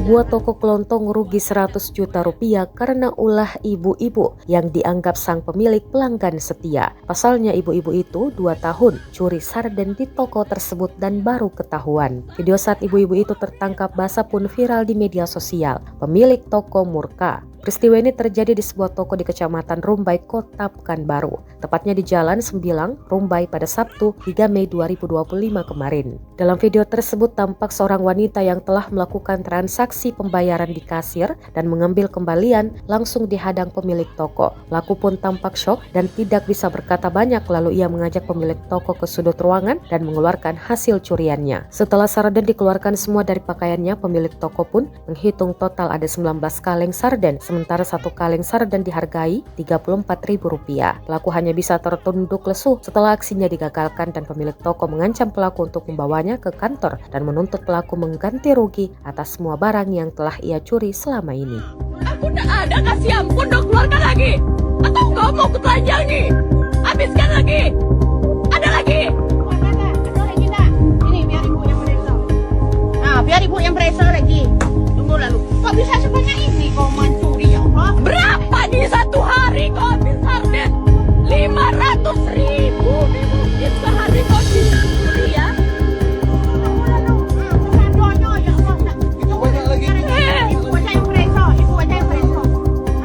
Sebuah toko kelontong rugi 100 juta rupiah karena ulah ibu-ibu yang dianggap sang pemilik pelanggan setia. Pasalnya ibu-ibu itu 2 tahun curi sarden di toko tersebut dan baru ketahuan. Video saat ibu-ibu itu tertangkap basah pun viral di media sosial. Pemilik toko murka. Peristiwa ini terjadi di sebuah toko di Kecamatan Rumbai, Kota Pekanbaru, tepatnya di Jalan Sembilang, Rumbai pada Sabtu 3 Mei 2025 kemarin. Dalam video tersebut tampak seorang wanita yang telah melakukan transaksi pembayaran di kasir dan mengambil kembalian langsung dihadang pemilik toko. Pelaku pun tampak syok dan tidak bisa berkata banyak, lalu ia mengajak pemilik toko ke sudut ruangan dan mengeluarkan hasil curiannya. Setelah sarden dikeluarkan semua dari pakaiannya, pemilik toko pun menghitung total ada 19 kaleng sarden. Sementara satu kaleng sarden dihargai Rp34.000. Pelaku hanya bisa tertunduk lesu setelah aksinya digagalkan dan pemilik toko mengancam pelaku untuk membawanya ke kantor dan menuntut pelaku mengganti rugi atas semua barang yang telah ia curi selama ini. Aku udah ada, kasih ampun dong, keluarkan lagi. Atau kau mau kutelanjangi? Habiskan lagi. Ada lagi. Ada lagi nak. Ini biar ibu yang periksa. Nah, biar ibu yang periksa lagi. Tunggu lalu. Kok bisa sebanyak ini kau mencuri, ya Allah? Berapa di satu hari kau habis sarden? 500.000. Mungkin sehari kau curi ya? Tunggu lalu. Kesandonya, ya Allah. Itu banyak lagi. Ibu aja yang periksa. Ibu aja yang periksa.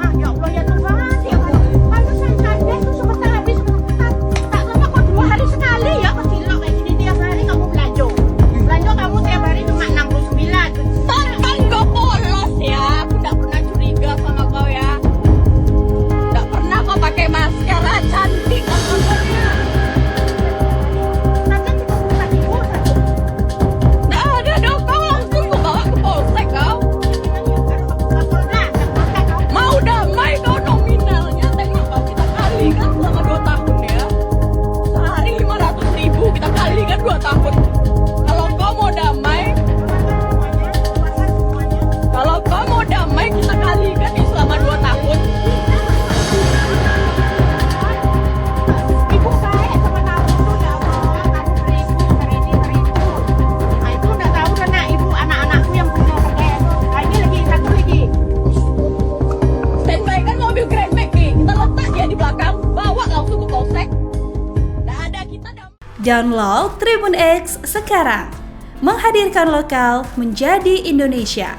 Ah, ya Allah ya Tuhan. Ya Allah. Pantesan sarden tuh sebentar habis. Tak lama kok 2 hari sekali ya. Kecilok kayak gini tiap hari kamu belanja. Belanja kamu tiap hari cuma 69. Tangan kau polos ya. Aku gak pernah curiga sama kau ya. Gak pernah kau pakai maskara, cantik kamu. Nanti kita bukan ibu saja. Gak ada dong, kau langsung kau bawa ke polsek kau. Mau damai kau nominalnya. Tengok kau, kita kalikan selama 2 tahun ya. Sehari 500.000, kita kalikan 2 tahun. Kalau kau mau damai, kita kalikan nih selama 2 tahun. Ibu baik sama kamu tuh ya Allah. Kamu beribu, hari ini. Nah itu udah tahu kan nak, ibu anak-anakku yang punya pakai. Nah ini lagi, satu lagi. Standby kan mobil Grand Max nih. Kita letak dia di belakang, bawa langsung ke polsek. Nggak ada, kita damai. Download Tribun X sekarang, menghadirkan lokal menjadi Indonesia.